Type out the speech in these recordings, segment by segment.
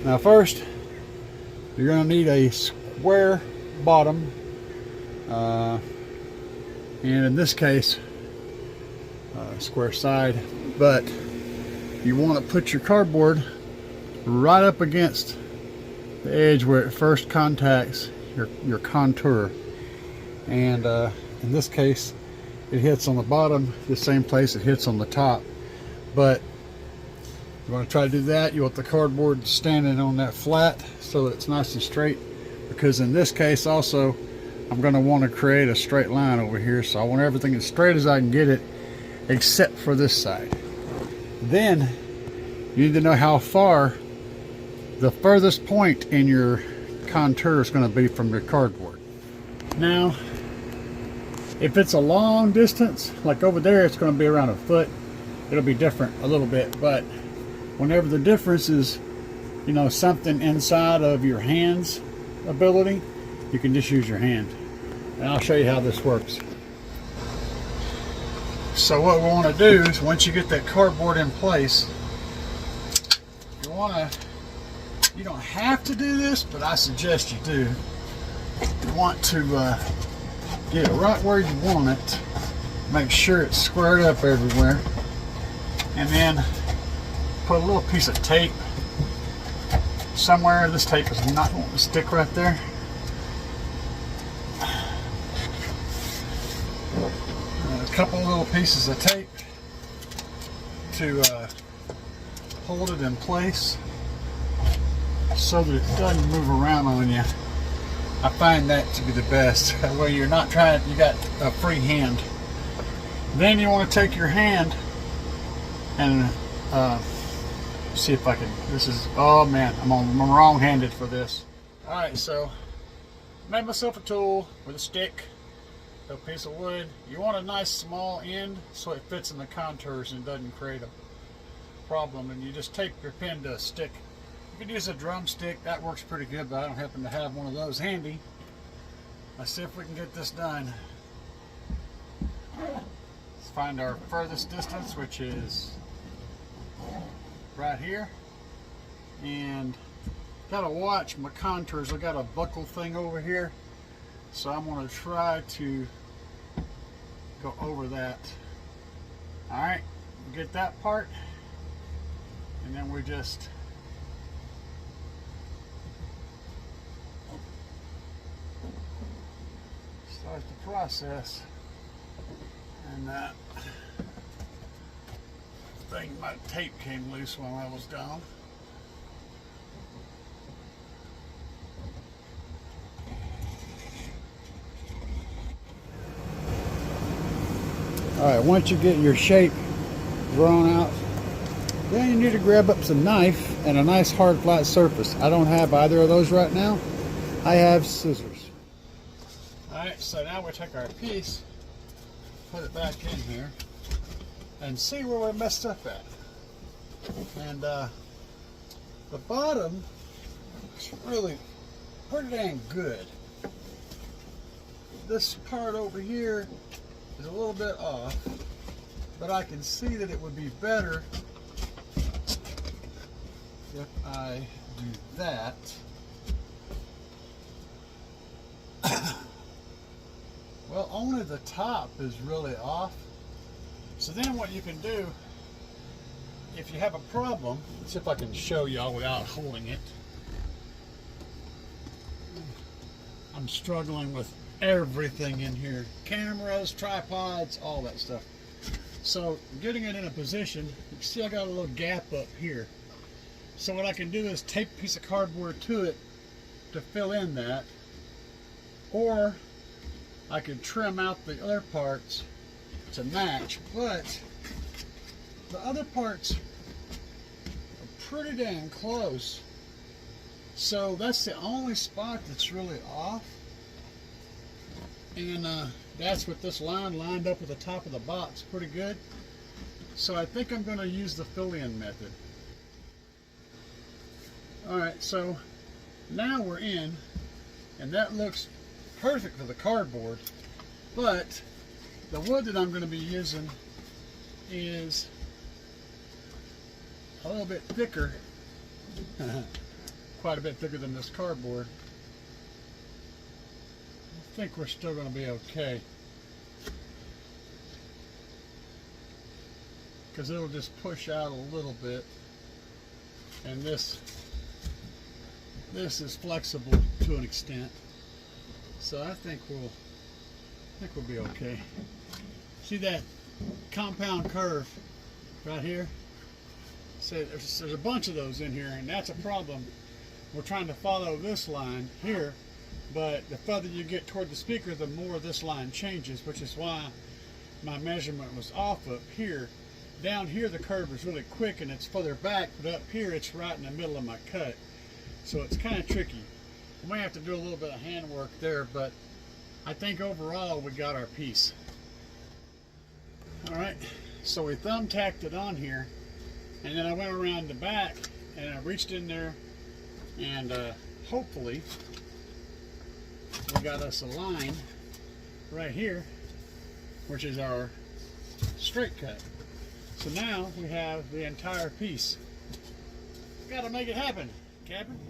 Now first, you're going to need a square bottom, and in this case, square side, but you want to put your cardboard right up against the edge where it first contacts your contour. And in this case, it hits on the bottom the same place it hits on the top. But you want to try to do that, you want the cardboard standing on that flat so that it's nice and straight, because in this case also I'm going to want to create a straight line over here, so I want everything as straight as I can get it except for this side. Then you need to know how far the furthest point in your contour is going to be from your cardboard. Now if it's a long distance, like over there, it's going to be around a foot. It'll be different a little bit, but whenever the difference is, you know, something inside of your hand's ability, you can just use your hand. And I'll show you how this works. So what we want to do is, once you get that cardboard in place, you don't have to do this, but I suggest you do. You want to get it right where you want it. Make sure it's squared up everywhere. And then put a little piece of tape somewhere. This tape is not going to stick right there. And a couple of little pieces of tape to hold it in place so that it doesn't move around on you. I find that to be the best. That way you're not trying, you got a free hand. Then you want to take your hand and see if I can, this is, oh man, I'm wrong-handed for this. Alright, so made myself a tool with a stick, a piece of wood. You want a nice small end so it fits in the contours and doesn't create a problem, and you just tape your pin to a stick. You can use a drumstick, that works pretty good, but I don't happen to have one of those handy. Let's see if we can get this done. Let's find our furthest distance, which is right here. And gotta watch my contours. I got a buckle thing over here, so I'm going to try to go over that. Alright, get that part, and then we just start the process. And my tape came loose while I was gone. Alright, once you get your shape drawn out, then you need to grab up some knife and a nice hard flat surface. I don't have either of those right now. I have scissors. Alright, so now we take our piece, put it back in here, and see where we messed up at. And the bottom is really pretty dang good. This part over here is a little bit off, but I can see that it would be better if I do that. Well, only the top is really off. So then what you can do, if you have a problem, let's see if I can show y'all without holding it. I'm struggling with everything in here. Cameras, tripods, all that stuff. So getting it in a position, you can see I got a little gap up here. So what I can do is tape a piece of cardboard to it to fill in that, or I could trim out the other parts to match, but the other parts are pretty dang close. So that's the only spot that's really off. And that's with this line lined up with the top of the box pretty good. So I think I'm going to use the fill-in method. Alright, so now we're in, and that looks perfect for the cardboard, but the wood that I'm going to be using is a little bit thicker quite a bit thicker than this cardboard. I think we're still going to be okay, because it'll just push out a little bit, and this is flexible to an extent, so I think we'll be okay. See that compound curve right here? So there's a bunch of those in here, and that's a problem. We're trying to follow this line here, but the further you get toward the speaker, the more this line changes, which is why my measurement was off up here. Down here the curve is really quick and it's further back, but up here it's right in the middle of my cut. So it's kind of tricky. We may have to do a little bit of handwork there, but I think overall we got our piece. Alright, so we thumbtacked it on here, and then I went around the back and I reached in there, and hopefully we got us a line right here, which is our straight cut. So now we have the entire piece. Got to make it happen, Captain.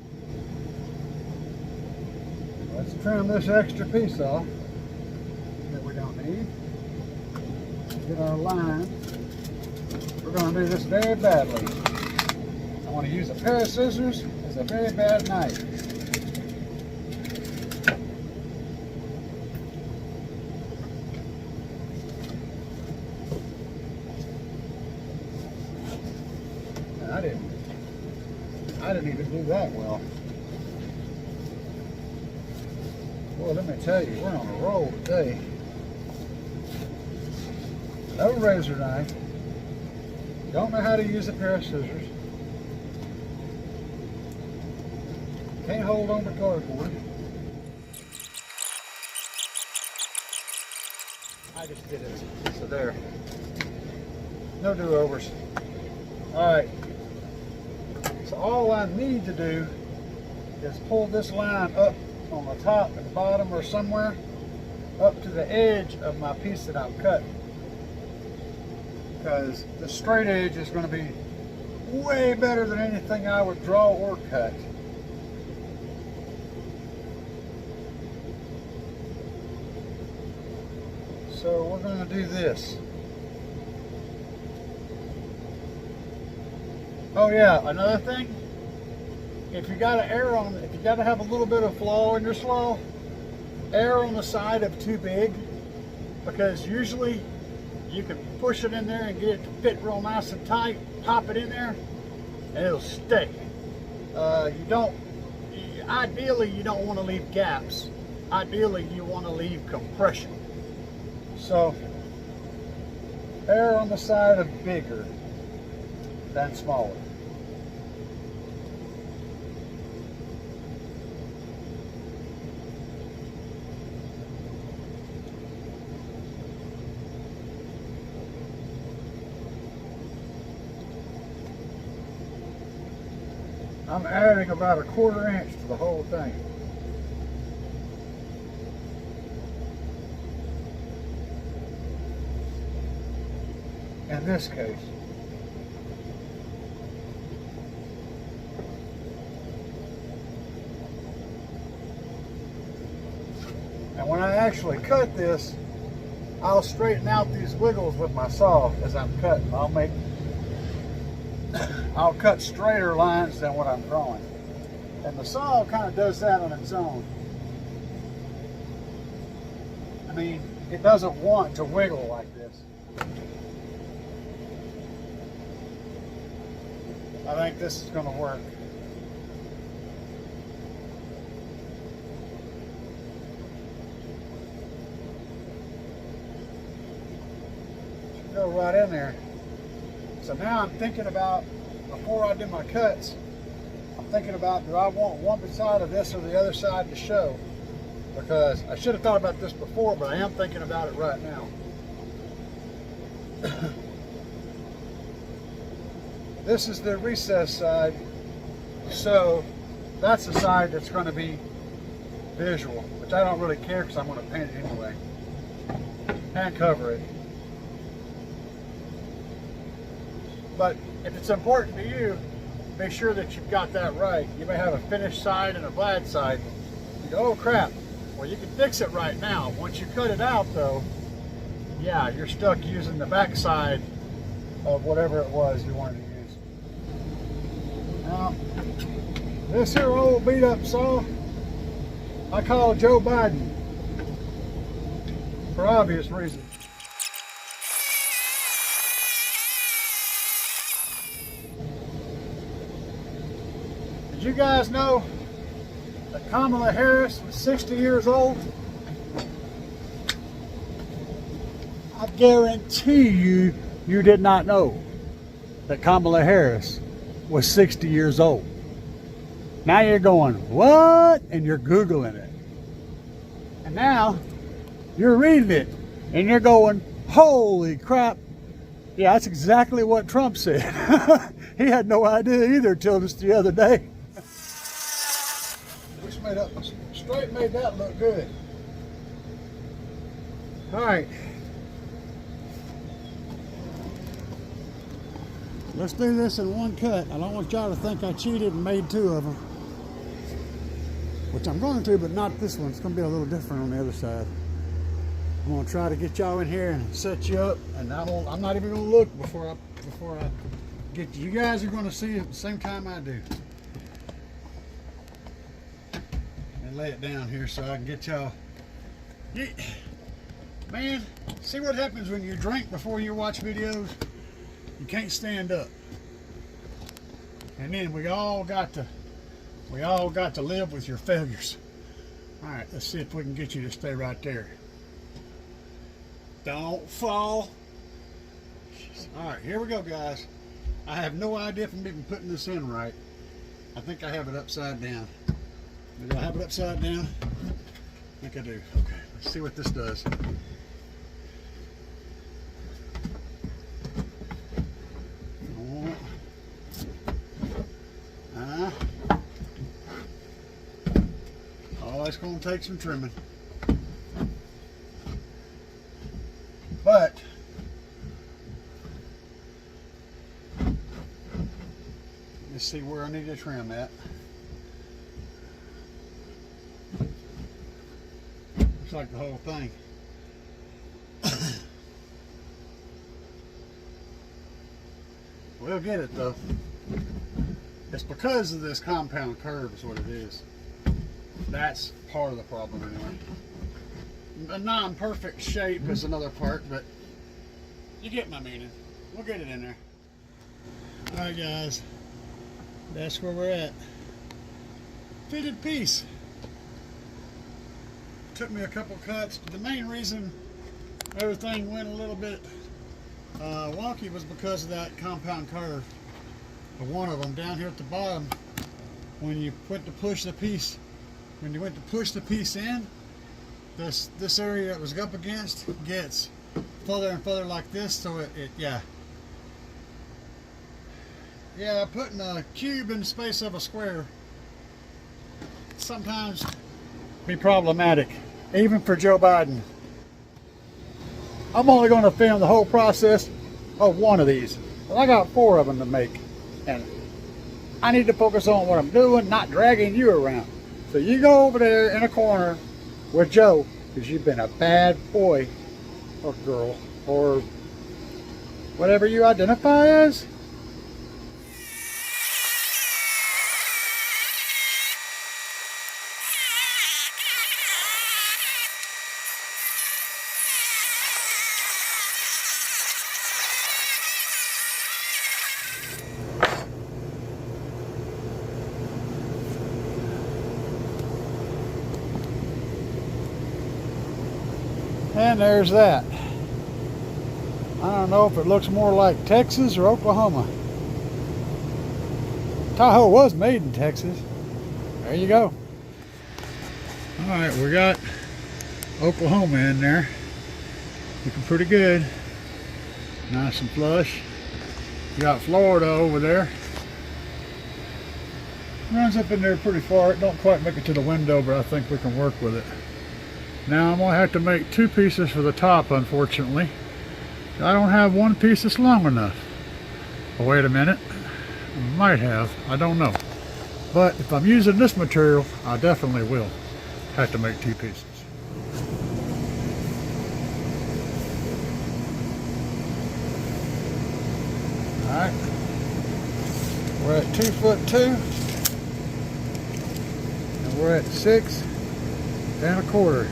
Let's trim this extra piece off that we don't need. Get our line. We're going to do this very badly. I want to use a pair of scissors. It's a very bad knife. I didn't even do that well. Well, let me tell you, we're on a roll today. No razor knife. Don't know how to use a pair of scissors. Can't hold on to cardboard. I just did it. So there. No do-overs. Alright. So all I need to do is pull this line up on the top and bottom or somewhere up to the edge of my piece that I'm cutting, because the straight edge is going to be way better than anything I would draw or cut. So we're going to do this. Oh yeah, another thing, if you got to err on, if you got to have a little bit of flaw in your slaw, err on the side of too big, because usually you can push it in there and get it to fit real nice and tight, pop it in there, and it'll stay. Ideally you don't want to leave gaps. Ideally you want to leave compression. So err on the side of bigger than smaller. I'm adding about 1/4 inch to the whole thing. In this case. And when I actually cut this, I'll straighten out these wiggles with my saw as I'm cutting. I'll cut straighter lines than what I'm drawing. And the saw kind of does that on its own. I mean, it doesn't want to wiggle like this. I think this is going to work. Should go right in there. So now I'm thinking about, before I do my cuts, I'm thinking about, do I want one side of this or the other side to show? Because I should have thought about this before, but I am thinking about it right now. This is the recess side, so that's the side that's going to be visual, which I don't really care because I'm going to paint it anyway and cover it. But if it's important to you, Make sure that you've got that right. You may have a finished side and a flat side. You go, oh crap. Well, you can fix it right now. Once you cut it out though, yeah, you're stuck using the back side of whatever it was you wanted to use. Now, this here old beat up saw, I call Joe Biden, for obvious reasons. Did you guys know that Kamala Harris was 60 years old? I guarantee you, you did not know that Kamala Harris was 60 years old. Now you're going, what? And you're Googling it. And now you're reading it and you're going, holy crap. Yeah, that's exactly what Trump said. He had no idea either till just the other day. Which made up, straight made that look good. All right. Let's do this in one cut. I don't want y'all to think I cheated and made two of them. Which I'm going to, but not this one. It's going to be a little different on the other side. I'm going to try to get y'all in here and set you up. And I'm not even going to look before I get you. You guys are going to see it at the same time I do. And lay it down here so I can get y'all. Man, see what happens when you drink before you watch videos? You can't stand up. And then we all got to live with your failures. All right, let's see if we can get you to stay right there. Don't fall. All right, here we go, guys. I have no idea if I'm even putting this in right. I think I have it upside down. Do I have it upside down? I think I do. Okay, let's see what this does. It's going to take some trimming, but let's see where I need to trim at. Looks like the whole thing. We'll get it though. It's because of this compound curve is what it is. That's part of the problem anyway. A non-perfect shape is another part, but you get my meaning. We'll get it in there. Alright guys, that's where we're at. Fitted piece. Took me a couple cuts. The main reason everything went a little bit wonky was because of that compound curve. One of them down here at the bottom, when you went to push the piece in, this area that was up against gets further and further like this, so yeah, putting a cube in the space of a square sometimes be problematic, even for Joe Biden. I'm only going to film the whole process of one of these, but I got 4 of them to make, and I need to focus on what I'm doing, not dragging you around. So you go over there in a corner with Joe, because you've been a bad boy or girl or whatever you identify as. And there's that. I don't know if it looks more like Texas or Oklahoma. Tahoe was made in Texas. There you go. Alright, we got Oklahoma in there. Looking pretty good. Nice and flush. You got Florida over there. Runs up in there pretty far. It don't quite make it to the window, but I think we can work with it. Now I'm going to have to make 2 pieces for the top, unfortunately. I don't have one piece that's long enough. Oh, wait a minute. Might have, I don't know. But if I'm using this material, I definitely will have to make 2 pieces. Alright, we're at 2'2", and we're at 6 1/4.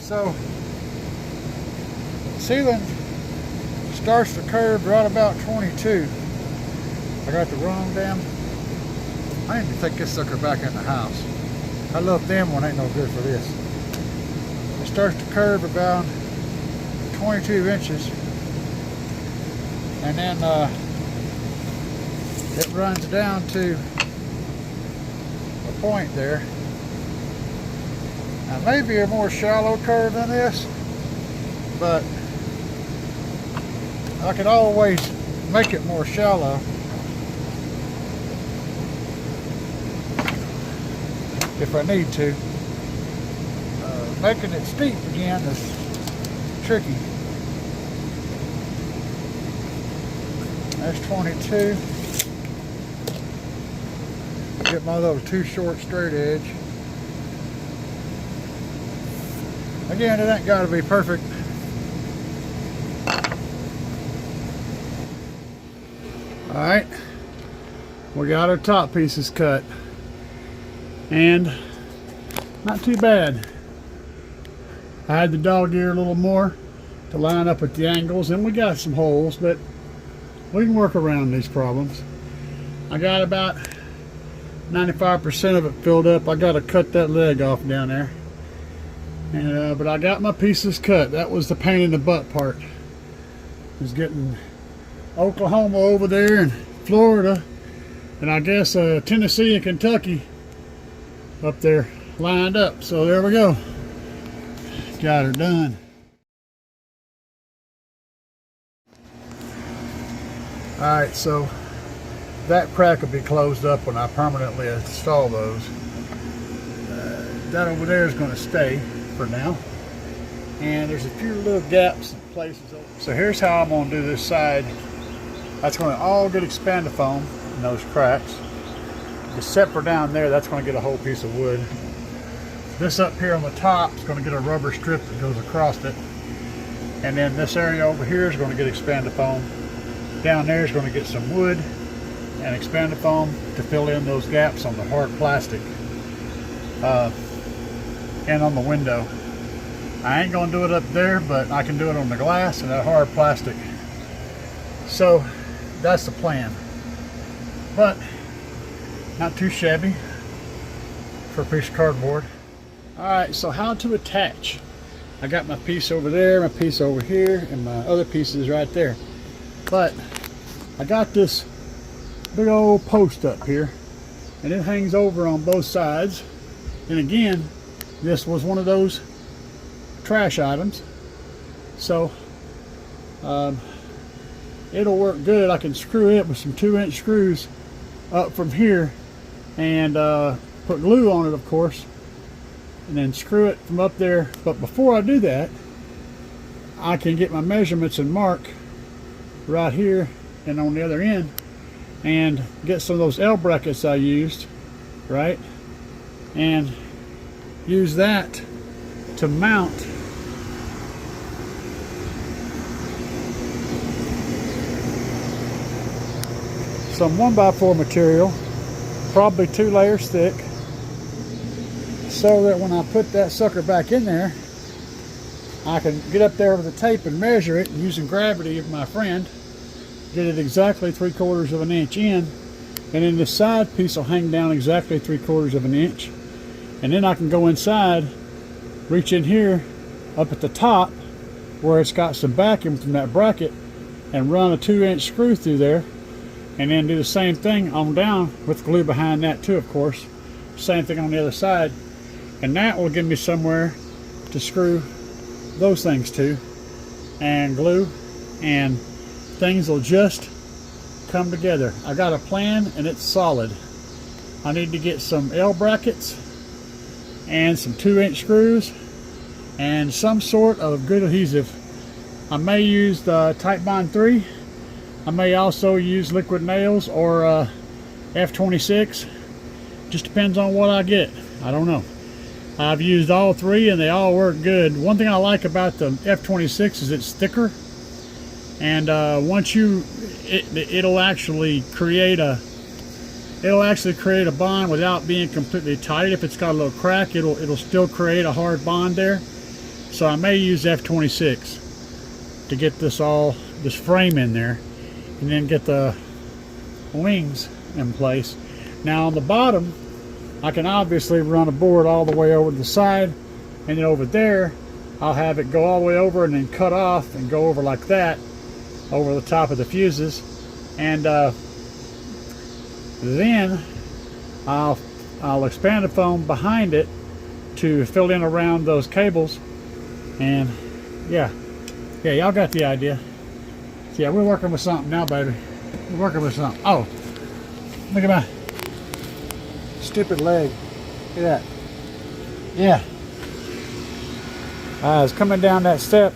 So, ceiling starts to curve right about 22. I got the wrong damn. I need to take this sucker back in the house. I love them one, ain't no good for this. It starts to curve about 22 inches. And then it runs down to a point there. Now maybe a more shallow curve than this, but I could always make it more shallow if I need to. Making it steep again is tricky. That's 22. Get my little too short straight edge. Again, it ain't got to be perfect. Alright, we got our top pieces cut. And not too bad. I had to dog ear a little more to line up with the angles, and we got some holes, but we can work around these problems. I got about 95% of it filled up. I got to cut that leg off down there. And, but I got my pieces cut. That was the pain in the butt part. Was getting Oklahoma over there and Florida, and I guess Tennessee and Kentucky up there lined up. So there we go. Got her done. Alright, so that crack will be closed up when I permanently install those. That over there is going to stay for now, and there's a few little gaps and places. So here's how I'm going to do this side. That's going to all get expanded foam in those cracks. Except for down there, that's going to get a whole piece of wood. This up here on the top is going to get a rubber strip that goes across it, and then this area over here is going to get expanded foam. Down there is going to get some wood and expanded foam to fill in those gaps on the hard plastic. And on the window. I ain't gonna do it up there, but I can do it on the glass and that hard plastic. So that's the plan. But not too shabby for a piece of cardboard. Alright, so how to attach. I got my piece over there, my piece over here, and my other pieces right there. But I got this big old post up here, and it hangs over on both sides. And again, this was one of those trash items, so it'll work good. I can screw it with some 2-inch screws up from here and put glue on it, of course, and then screw it from up there. But before I do that, I can get my measurements and mark right here and on the other end and get some of those L brackets I used, right, and use that to mount some 1x4 material, probably 2 layers thick, so that when I put that sucker back in there, I can get up there with the tape and measure it using gravity of my friend, get it exactly 3/4 of an inch in, and then the side piece will hang down exactly 3/4 of an inch. And then I can go inside, reach in here up at the top where it's got some backing from that bracket, and run a 2-inch screw through there, and then do the same thing on down with glue behind that too, of course. Same thing on the other side, and that will give me somewhere to screw those things to and glue, and things will just come together. I got a plan and it's solid. I need to get some L brackets and some 2-inch screws and some sort of good adhesive. I may use the Titebond 3. I may also use liquid nails or F26. Just depends on what I get. I don't know. I've used all three and they all work good. One thing I like about the F26 is it's thicker, and once it'll actually create a bond without being completely tight. If it's got a little crack, it'll still create a hard bond there. So I may use F26 to get this frame in there, and then get the wings in place. Now on the bottom, I can obviously run a board all the way over to the side, and then over there I'll have it go all the way over and then cut off and go over like that over the top of the fuses, and then I'll expand the foam behind it to fill in around those cables. And yeah, y'all got the idea. So yeah, we're working with something now, baby. We're working with something. Oh, look at my stupid leg. Look at that. Yeah. I was coming down that step,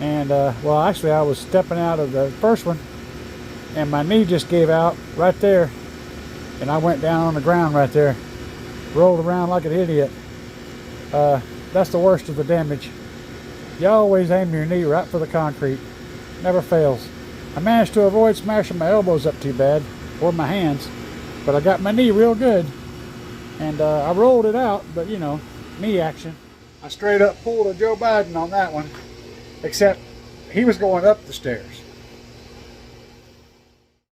and well, actually I was stepping out of the first one, and my knee just gave out right there, and I went down on the ground right there, rolled around like an idiot. That's the worst of the damage. You always aim your knee right for the concrete. Never fails. I managed to avoid smashing my elbows up too bad, or my hands, but I got my knee real good, and I rolled it out, but you know, knee action. I straight up pulled a Joe Biden on that one, except he was going up the stairs.